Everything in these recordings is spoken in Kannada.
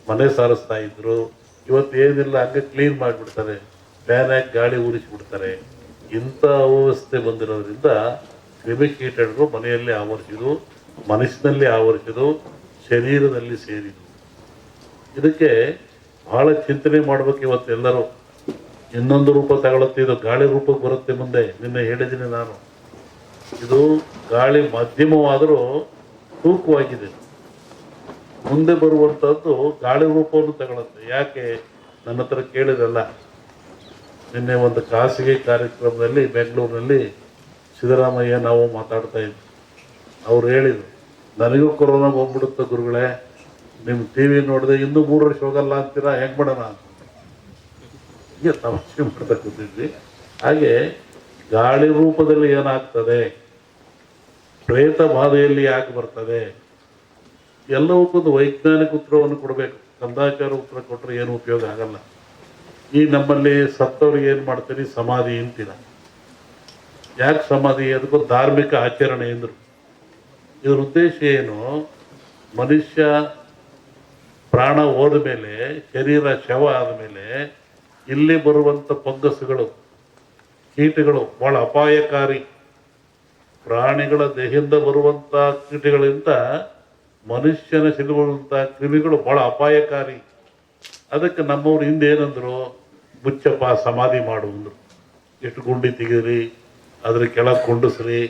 ಮನೆ ಸಾರಿಸ್ತಾ ಇದ್ರು. ಇವತ್ತು ಏನಿಲ್ಲ, ಹಂಗೆ ಕ್ಲೀನ್ ಮಾಡಿಬಿಡ್ತಾರೆ, ಫ್ಯಾನ್ ಹಾಕಿ ಗಾಳಿ ಉರಿಸಿಬಿಡ್ತಾರೆ. ಇಂಥ ಅವ್ಯವಸ್ಥೆ ಬಂದಿರೋದ್ರಿಂದ ಕ್ರಿಮಿಕೀಟಗಳು ಮನೆಯಲ್ಲಿ ಆವರಿಸಿದು, ಮನಸ್ಸಿನಲ್ಲಿ ಆವರಿಸಿದು, ಶರೀರದಲ್ಲಿ ಸೇರಿದು. ಇದಕ್ಕೆ ಬಹಳ ಚಿಂತನೆ ಮಾಡ್ಬೇಕು ಇವತ್ತೆಲ್ಲರೂ. ಇನ್ನೊಂದು ರೂಪ ತಗೊಳುತ್ತೆ, ಇದು ಗಾಳಿ ರೂಪಕ್ಕೆ ಬರುತ್ತೆ ಮುಂದೆ. ನಿನ್ನೆ ಹೇಳಿದ್ದೀನಿ ನಾನು, ಇದು ಗಾಳಿ ಮಧ್ಯಮವಾದರೂ ತೂಕವಾಗಿದೆ. ಮುಂದೆ ಬರುವಂಥದ್ದು ಗಾಳಿ ರೂಪವನ್ನು ತಗೊಳುತ್ತೆ. ಯಾಕೆ ನನ್ನ ಹತ್ರ ಕೇಳಿರಲ್ಲ. ನಿನ್ನೆ ಒಂದು ಖಾಸಗಿ ಕಾರ್ಯಕ್ರಮದಲ್ಲಿ ಬೆಂಗಳೂರಿನಲ್ಲಿ ಸಿದ್ದರಾಮಯ್ಯ ನಾವು ಮಾತಾಡ್ತಾ ಇದ್ವಿ. ಅವ್ರು ಹೇಳಿದರು, ನನಗೂ ಕೊರೋನಾ ಬಂದ್ಬಿಡುತ್ತೆ ಗುರುಗಳೇ, ನಿಮ್ಮ ಟಿ ವಿ ನೋಡಿದೆ ಇನ್ನೂ 3 ವರ್ಷ ಹೋಗಲ್ಲ ಅಂತೀರಾ, ಹೆಂಗೆ ಮಾಡೋಣ ಅಂತ ಹೀಗೆ ತಮಾಷೆ ಮಾಡ್ತಾ ಕೂತಿದ್ವಿ. ಹಾಗೆ ಗಾಳಿ ರೂಪದಲ್ಲಿ ಏನಾಗ್ತದೆ, ಪ್ರೇತ ಬಾಧೆಯಲ್ಲಿ ಯಾಕೆ ಬರ್ತದೆ, ಎಲ್ಲವಕ್ಕೊಂದು ವೈಜ್ಞಾನಿಕ ಉತ್ತರವನ್ನು ಕೊಡಬೇಕು. ಕಂದಾಚಾರ ಉತ್ತರ ಕೊಟ್ಟರೆ ಏನು ಉಪಯೋಗ ಆಗಲ್ಲ. ಈ ನಮ್ಮಲ್ಲಿ ಸತ್ತವ್ರಿಗೆ ಏನು ಮಾಡ್ತೀರಿ, ಸಮಾಧಿ ಅಂತೀರ. ಯಾಕೆ ಸಮಾಧಿ? ಅದಕ್ಕೊಂದು ಧಾರ್ಮಿಕ ಆಚರಣೆ ಎಂದರು. ಇದ್ರ ಉದ್ದೇಶ ಏನು? ಮನುಷ್ಯ ಪ್ರಾಣ ಹೋದ ಮೇಲೆ, ಶರೀರ ಶವ ಆದಮೇಲೆ ಇಲ್ಲಿ ಬರುವಂಥ ಫಂಗಸ್ಗಳು, ಕೀಟಗಳು ಭಾಳ ಅಪಾಯಕಾರಿ. ಪ್ರಾಣಿಗಳ ದೇಹದಿಂದ ಬರುವಂಥ ಕೀಟಗಳಿಂದ ಮನುಷ್ಯನ ಸಿಲುಬರುವಂಥ ಕ್ರಿಮಿಗಳು ಭಾಳ ಅಪಾಯಕಾರಿ. ಅದಕ್ಕೆ ನಮ್ಮವ್ರು ಹಿಂದೆ ಏನಂದ್ರು, ಮುಚ್ಚಪ್ಪ ಸಮಾಧಿ ಮಾಡುವಂದ್ರು. ಎಷ್ಟು ಗುಂಡಿ ತೆಗೀರಿ, ಅದ್ರ ಕೆಳಗೆ ಕುಂಡಿಸ್ರಿ,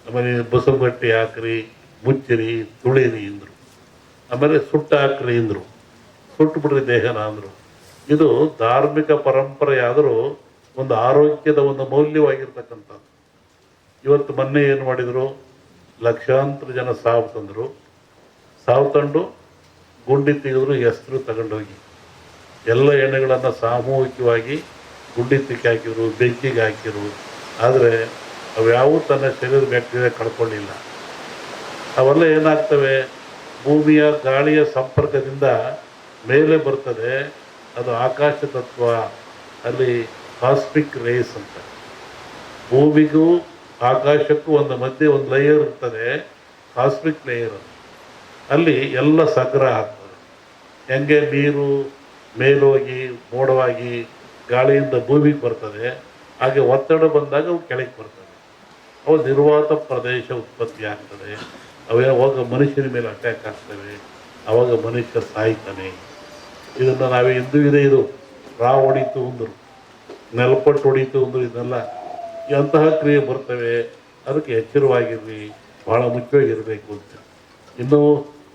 ಆಮೇಲೆ ಬಸರು ಗಟ್ಟಿ ಹಾಕ್ರಿ, ಮುಚ್ಚಿರಿ, ತುಳಿರಿ ಅಂದರು. ಆಮೇಲೆ ಸುಟ್ಟು ಹಾಕ್ರಿ ಅಂದರು, ಸುಟ್ಟು ಬಿಡ್ರಿ ದೇಹನ ಅಂದರು. ಇದು ಧಾರ್ಮಿಕ ಪರಂಪರೆ ಆದರೂ ಒಂದು ಆರೋಗ್ಯದ ಒಂದು ಮೌಲ್ಯವಾಗಿರ್ತಕ್ಕಂಥದ್ದು. ಇವತ್ತು ಮೊನ್ನೆ ಏನು ಮಾಡಿದರು, ಲಕ್ಷಾಂತರ ಜನ ಸಾವು ತಂದರು. ಸಾವು ತಂದು ಗುಂಡಿ ತೆಗೆದ್ರು, ಹೆಸರು ತಗೊಂಡೋಗಿ ಎಲ್ಲ ಎಣ್ಣೆಗಳನ್ನು ಸಾಮೂಹಿಕವಾಗಿ ಗುಂಡಿ ತಿಕ್ಕಿ ಹಾಕಿದ್ರು, ಬೆಂಕಿಗೆ ಹಾಕಿದ್ರು. ಆದರೆ ಅವ್ಯಾವೂ ತನ್ನ ಶರೀರ ಬ್ಯಾಕ್ಟೀರಿಯಾ ಕಳ್ಕೊಳ್ಳಿಲ್ಲ. ಅವೆಲ್ಲ ಏನಾಗ್ತವೆ, ಭೂಮಿಯ ಗಾಳಿಯ ಸಂಪರ್ಕದಿಂದ ಮೇಲೆ ಬರ್ತದೆ. ಅದು ಆಕಾಶ ತತ್ವ, ಅಲ್ಲಿ ಕಾಸ್ಮಿಕ್ ರೇಸ್ ಅಂತ. ಭೂಮಿಗೂ ಆಕಾಶಕ್ಕೂ ಒಂದು ಮಧ್ಯೆ ಒಂದು ಲೇಯರ್ ಇರ್ತದೆ, ಕಾಸ್ಮಿಕ್ ಲೇಯರ್. ಅಲ್ಲಿ ಎಲ್ಲ ಸಂಗ್ರಹ ಆಗ್ತದೆ. ಹೆಂಗೆ ನೀರು ಮೇಲೋಗಿ ಮೋಡವಾಗಿ ಗಾಳಿಯಿಂದ ಭೂಮಿಗೆ ಬರ್ತದೆ, ಹಾಗೆ ಒತ್ತಡ ಬಂದಾಗ ಅವು ಕೆಳಗೆ ಬರ್ತದೆ. ಅವು ನಿರ್ವಾತ ಪ್ರದೇಶ ಉತ್ಪತ್ತಿ ಆಗ್ತದೆ. ಅವಾಗ ಮನುಷ್ಯನ ಮೇಲೆ ಅಟ್ಯಾಕ್ ಆಗ್ತವೆ. ಆವಾಗ ಮನುಷ್ಯ ಸಾಯ್ತಾನೆ. ಇದನ್ನು ನಾವೇ ಇಂದು ಇದೆ. ಇದು ರಾವ್ ಹೊಡಿತು ಅಂದರು, ನೆಲಪಟ್ಟು ಹೊಡಿತು ಅಂದರು. ಇದನ್ನೆಲ್ಲ ಅಂತಹ ಕ್ರಿಯೆ ಬರ್ತವೆ. ಅದಕ್ಕೆ ಎಚ್ಚರವಾಗಿರ್ರಿ, ಭಾಳ ಮುಖ್ಯವಾಗಿರಬೇಕು ಅಂತ. ಇನ್ನೂ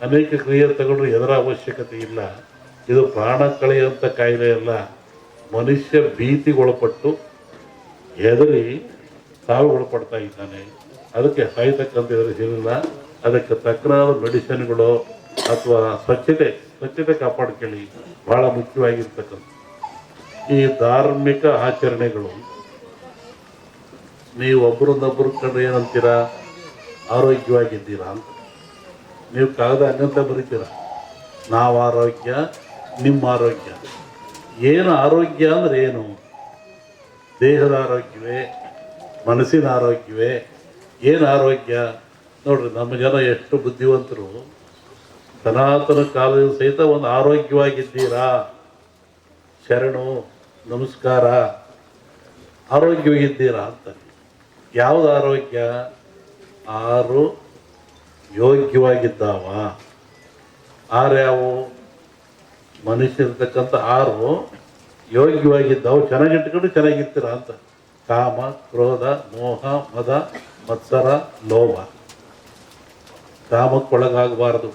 ಅನೇಕ ಕ್ರಿಯೆ ತಗೊಂಡ್ರೆ ಎದರ ಅವಶ್ಯಕತೆ ಇಲ್ಲ. ಇದು ಪ್ರಾಣ ಕಳೆಯುವಂಥ ಕಾಯಿಲೆ ಅಲ್ಲ. ಮನುಷ್ಯ ಭೀತಿಗೊಳಪಟ್ಟು ಹೆದರಿ ಸಾವಿಗೊಳಪಡ್ತಾ ಇದ್ದಾನೆ. ಅದಕ್ಕೆ ಸಾಯ್ತಕ್ಕಂಥ ಎದುರಿಸಿಲ್ಲ. ಅದಕ್ಕೆ ತಕ್ಕನಾದ ಮೆಡಿಸಿನ್ಗಳು ಅಥವಾ ಸ್ವಚ್ಛತೆ ಕಾಪಾಡ್ಕೊಳ್ಳಿ, ಭಾಳ ಮುಖ್ಯವಾಗಿರ್ತಕ್ಕಂಥ. ಈ ಧಾರ್ಮಿಕ ಆಚರಣೆಗಳು ನೀವು ಒಬ್ಬರನ್ನೊಬ್ಬರು ಕಂಡ್ರೆ ಏನಂತೀರಾ, ಆರೋಗ್ಯವಾಗಿದ್ದೀರಾ ಅಂತ. ನೀವು ಕಾಗದ ಹಂಗಂತ ಬರೀತೀರ, ನಾವು ಆರೋಗ್ಯ, ನಿಮ್ಮ ಆರೋಗ್ಯ. ಏನು ಆರೋಗ್ಯ ಅಂದರೆ ಏನು? ದೇಹದ ಆರೋಗ್ಯವೇ, ಮನಸ್ಸಿನ ಆರೋಗ್ಯವೇ? ಏನು ಆರೋಗ್ಯ? ನೋಡ್ರಿ, ನಮ್ಮ ಜನ ಎಷ್ಟು ಬುದ್ಧಿವಂತರು. ಸನಾತನ ಕಾಲದ ಸಹಿತ ಒಂದು ಆರೋಗ್ಯವಾಗಿದ್ದೀರಾ, ಶರಣು ನಮಸ್ಕಾರ, ಆರೋಗ್ಯವಾಗಿದ್ದೀರಾ ಅಂತ. ಯಾವುದು ಆರೋಗ್ಯ? 6 ಯೋಗ್ಯವಾಗಿದ್ದಾವ. 6 ಯಾವುವು? ಮನುಷ್ಯರ್ತಕ್ಕಂಥ 6 ಯೋಗ್ಯವಾಗಿದ್ದಾವು. ಚೆನ್ನಾಗಿಟ್ಕೊಂಡು ಚೆನ್ನಾಗಿರ್ತೀರ ಅಂತ. ಕಾಮ, ಕ್ರೋಧ, ಮೋಹ, ಮದ, ಮತ್ಸರ, ಲೋಭ. ಕಾಮಕ್ಕೊಳಗಾಗಬಾರದು,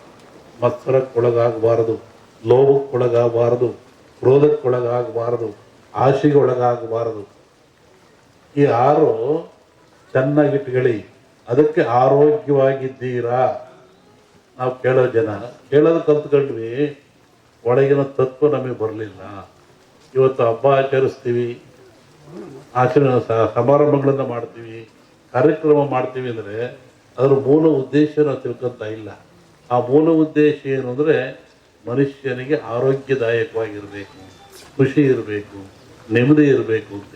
ಮತ್ಸರಕ್ಕೊಳಗಾಗಬಾರದು, ಲೋಭಕ್ಕೊಳಗಾಗಬಾರದು, ಕ್ರೋಧಕ್ಕೊಳಗಾಗಬಾರದು, ಆಶೆಗೆ ಒಳಗಾಗಬಾರದು. ಈ 6 ಚೆನ್ನಾಗಿಟ್ಕೊಳ್ಳಿ. ಅದಕ್ಕೆ ಆರೋಗ್ಯವಾಗಿದ್ದೀರಾ. ನಾವು ಕೇಳೋ ಜನ ಕೇಳೋದು ಕಲ್ತ್ಕೊಂಡ್ವಿ, ಒಳಗಿನ ತತ್ವ ನಮಗೆ ಬರಲಿಲ್ಲ. ಇವತ್ತು ಹಬ್ಬ ಆಚರಿಸ್ತೀವಿ, ಸಮಾರಂಭಗಳನ್ನು ಮಾಡ್ತೀವಿ, ಕಾರ್ಯಕ್ರಮ ಮಾಡ್ತೀವಿ ಅಂದರೆ ಅದರ ಮೂಲ ಉದ್ದೇಶ ನಾವು ತಿಳ್ಕೊತಾ ಇಲ್ಲ. ಆ ಮೂಲ ಉದ್ದೇಶ ಏನು ಅಂದರೆ ಮನುಷ್ಯನಿಗೆ ಆರೋಗ್ಯದಾಯಕವಾಗಿರಬೇಕು, ಖುಷಿ ಇರಬೇಕು, ನೆಮ್ಮದಿ ಇರಬೇಕು ಅಂತ.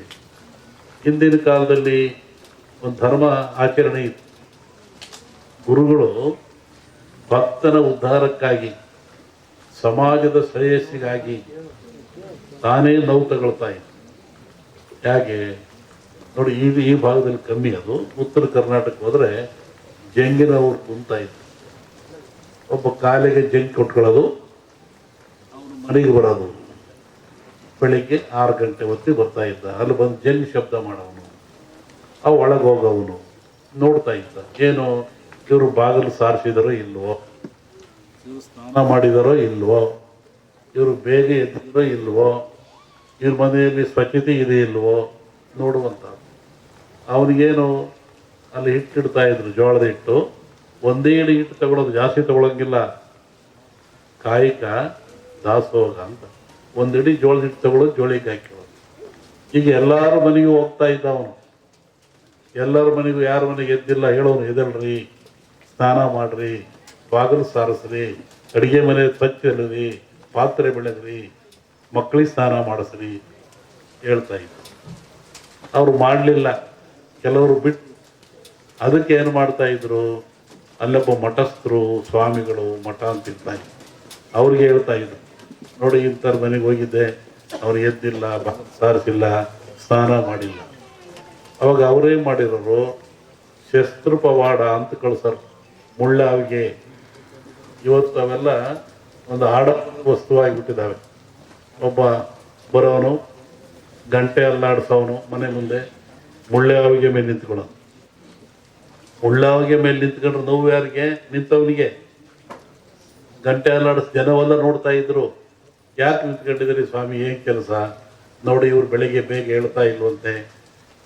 ಹಿಂದಿನ ಕಾಲದಲ್ಲಿ ಒಂದು ಧರ್ಮ ಆಚರಣೆ ಇತ್ತು. ಗುರುಗಳು ಭಕ್ತನ ಉದ್ಧಾರಕ್ಕಾಗಿ ಸಮಾಜದ ಶ್ರೇಯಸ್ಸಿಗಾಗಿ ತಾನೇ ನೋವು ತಗೊಳ್ತಾ ಇದ್ದ. ಹೇಗೆ ನೋಡಿ, ಈ ಭಾಗದಲ್ಲಿ ಕಮ್ಮಿ. ಅದು ಉತ್ತರ ಕರ್ನಾಟಕ ಹೋದರೆ ಜಂಗಿನವ್ರು ಕುಂತಾ ಇದ್ರು. ಒಬ್ಬ ಕಾಲಿಗೆ ಜಂಗ್ ಕೊಟ್ಕೊಳ್ಳೋದು, ಮನೆಗೆ ಬರೋದು. ಬೆಳಿಗ್ಗೆ 6 ಗಂಟೆ ಹೊತ್ತಿಗೆ ಬರ್ತಾ ಇದ್ದ. ಅಲ್ಲಿ ಬಂದು ಜಂಗ್ ಶಬ್ದ ಮಾಡೋವನು, ಅವು ಒಳಗೆ ಹೋಗೋವನು ನೋಡ್ತಾ ಇದ್ದ. ಏನು ಇವರು ಬಾಗಿಲು ಸಾರಿಸಿದಾರೋ ಇಲ್ವೋ, ಇವರು ಸ್ನಾನ ಮಾಡಿದಾರೋ ಇಲ್ವೋ, ಇವರು ಬೇಗ ಎದ್ದಿರೋ ಇಲ್ವೋ, ಇವ್ರ ಮನೆಯಲ್ಲಿ ಸ್ವಚ್ಛತೆ ಇದೆ ಇಲ್ವೋ ನೋಡುವಂತ. ಅವನಿಗೇನು ಅಲ್ಲಿ ಹಿಟ್ಟಿಡ್ತಾ ಇದ್ರು, ಜೋಳದ ಹಿಟ್ಟು. ಒಂದೇ ಇಡಿ ಹಿಟ್ಟು ತಗೊಳ್ಳೋದು, ಜಾಸ್ತಿ ತಗೊಳಂಗಿಲ್ಲ. ಕಾಯಿಕ ದಾಸೋಗ ಅಂತ ಒಂದಿಡಿ ಜೋಳದ ಹಿಟ್ಟು ತಗೊಳ್ಳೋದು, ಜೋಳಿಗೆ ಹಾಕಿರೋದು. ಈಗ ಎಲ್ಲಾರ ಮನೆಗೂ ಹೋಗ್ತಾ ಇದ್ದ ಅವನು. ಎಲ್ಲರ ಮನೆಗೂ, ಯಾರ ಮನೆಗೆ ಎದ್ದಿಲ್ಲ ಹೇಳೋನು, ಎದಲ್ರಿ, ಸ್ನಾನ ಮಾಡ್ರಿ, ಬಾಗಿಲು ಸಾರಿಸ್ರಿ, ಅಡುಗೆ ಮನೆ ಸ್ವಚ್ಛರಿ, ಪಾತ್ರೆ ಬೆಳೆದ್ರಿ, ಮಕ್ಕಳಿಗೆ ಸ್ನಾನ ಮಾಡಿಸ್ರಿ ಹೇಳ್ತಾ ಇದ್ರು. ಅವರು ಮಾಡಲಿಲ್ಲ, ಕೆಲವರು ಬಿಟ್ಟು. ಅದಕ್ಕೆ ಏನು ಮಾಡ್ತಾ ಇದ್ರು, ಅಲ್ಲೊಬ್ಬ ಮಠಸ್ಥರು, ಸ್ವಾಮಿಗಳು, ಮಠ ಅಂತಿರ್ತಾ ಇದ್ರು. ಅವ್ರಿಗೆ ಹೇಳ್ತಾ ಇದ್ರು, ನೋಡಿ ಇಂಥವ್ರ ಮನೆಗೆ ಹೋಗಿದ್ದೆ, ಅವ್ರು ಎದ್ದಿಲ್ಲ, ಬಾಗಿಲು ಸಾರಿಸಿಲ್ಲ, ಸ್ನಾನ ಮಾಡಿಲ್ಲ. ಅವಾಗ ಅವರೇನು ಮಾಡಿರೋರು, ಶಸ್ತ್ರ ಪವಾಡ ಅಂತ ಕಳ್ಸರು, ಮುಳ್ಳಾವಿಗೆ. ಇವತ್ತು ಅವೆಲ್ಲ ಒಂದು ಆಡಂಬರದ ವಸ್ತುವಾಗಿಬಿಟ್ಟಿದ್ದಾವೆ. ಒಬ್ಬ ಬರೋನು ಗಂಟೆ ಅಲ್ಲಾಡಿಸೋನು ಮನೆ ಮುಂದೆ, ಮುಳ್ಳಾವಿಗೆ ಮೇಲೆ ನಿಂತ್ಕೊಳ್ಳೋನು. ಮುಳ್ಳಾವಿಗೆ ಮೇಲೆ ನಿಂತ್ಕೊಂಡ್ರೆ ನೋವು ಯಾರಿಗೆ? ನಿಂತವನಿಗೆ. ಗಂಟೆ ಅಲ್ಲಾಡಿಸ್ ಜನವೆಲ್ಲ ನೋಡ್ತಾ ಇದ್ರು. ಯಾಕೆ ನಿಂತ್ಕೊಂಡಿದ್ದೀರಿ ಸ್ವಾಮಿ, ಏನು ಕೆಲಸ? ನೋಡಿ, ಇವ್ರು ಬೆಳಿಗ್ಗೆ ಬೇಗ ಹೇಳ್ತಾ ಇಲ್ವಂತೆ,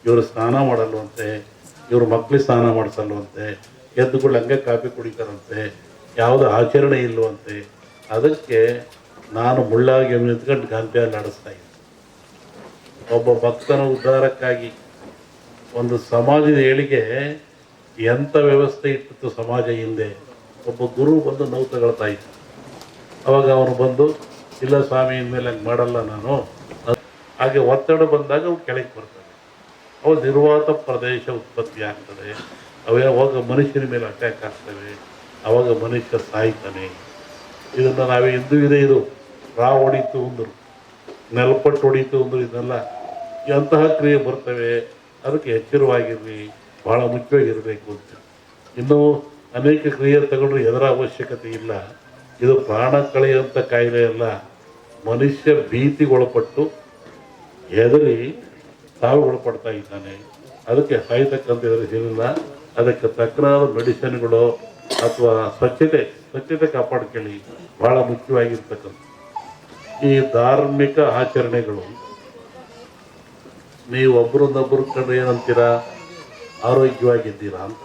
ಇವರು ಸ್ನಾನ ಮಾಡಲ್ವಂತೆ, ಇವ್ರ ಮಕ್ಳಿಗೆ ಸ್ನಾನ ಮಾಡಿಸಲ್ವಂತೆ, ಎದ್ದುಗಳು ಹಂಗೆ ಕಾಫಿ ಕುಡಿತಾರಂತೆ, ಯಾವುದೋ ಆಚರಣೆ ಇಲ್ವಂತೆ. ಅದಕ್ಕೆ ನಾನು ಮುಳ್ಳಾಗಿ ನಿಂತ್ಕೊಂಡು ಗಂಟೆಯಲ್ಲಿ ಆಡಿಸ್ತಾ ಇದ್ದೆ. ಒಬ್ಬ ಭಕ್ತನ ಉದ್ಧಾರಕ್ಕಾಗಿ ಒಂದು ಸಮಾಜದ ಏಳಿಗೆ ಎಂಥ ವ್ಯವಸ್ಥೆ ಇಟ್ಟಿತ್ತು ಸಮಾಜ ಹಿಂದೆ. ಒಬ್ಬ ಗುರು ಬಂದು ನೋವು ತಗೊಳ್ತಾ ಇದ್ದ. ಅವಾಗ ಅವನು ಬಂದು, ಇಲ್ಲ ಸ್ವಾಮಿ, ಇನ್ಮೇಲೆ ಹಂಗೆ ಮಾಡಲ್ಲ ನಾನು. ಹಾಗೆ ಒತ್ತಡ ಬಂದಾಗ ಅವು ಕೆಳಗೆ ಬರ್ತವೆ. ಅವು ನಿರ್ವಾತ ಪ್ರದೇಶ ಉತ್ಪತ್ತಿ ಆಗ್ತದೆ. ಅವಾಗ ಮನುಷ್ಯನ ಮೇಲೆ ಅಟ್ಯಾಕ್ ಆಗ್ತವೆ. ಅವಾಗ ಮನುಷ್ಯ ಸಾಯ್ತಾನೆ. ಇದನ್ನು ನಾವೇ ಹಿಂದೂ ಇದೆ. ಇದು ರಾವ್ ಹೊಡೀತು ಅಂದರು, ನೆಲಪಟ್ಟು ಹೊಡೀತು ಅಂದರು. ಇದನ್ನೆಲ್ಲ ಅಂತಹ ಕ್ರಿಯೆ ಬರ್ತವೆ. ಅದಕ್ಕೆ ಎಚ್ಚರವಾಗಿರ್ರಿ, ಭಾಳ ಮುಖ್ಯವಾಗಿರಬೇಕು ಅಂತ. ಇನ್ನೂ ಅನೇಕ ಕ್ರಿಯೆ ತಗೊಂಡ್ರೆ ಎದರ ಅವಶ್ಯಕತೆ ಇಲ್ಲ. ಇದು ಪ್ರಾಣ ಕಳೆಯುವಂಥ ಕಾಯಿಲೆ ಅಲ್ಲ. ಮನುಷ್ಯ ಭೀತಿಗೊಳಪಟ್ಟು ಹೆದರಿ ಒಳಪಡ್ತಾ ಇದ್ದಾನೆ. ಅದಕ್ಕೆ ಸಾಯ್ತಕ್ಕಂಥ ಎದುರಿಸಿಲ್ಲ. ಅದಕ್ಕೆ ತಕ್ಕನಾದ ಮೆಡಿಸಿನ್ಗಳು ಅಥವಾ ಸ್ವಚ್ಛತೆ ಕಾಪಾಡ್ಕೊಳ್ಳಿ, ಭಾಳ ಮುಖ್ಯವಾಗಿರ್ತಕ್ಕಂಥ. ಈ ಧಾರ್ಮಿಕ ಆಚರಣೆಗಳು ನೀವು ಒಬ್ಬರನ್ನೊಬ್ಬರು ಕಂಡ್ರೆ ಏನಂತೀರಾ? ಆರೋಗ್ಯವಾಗಿದ್ದೀರಾ ಅಂತ.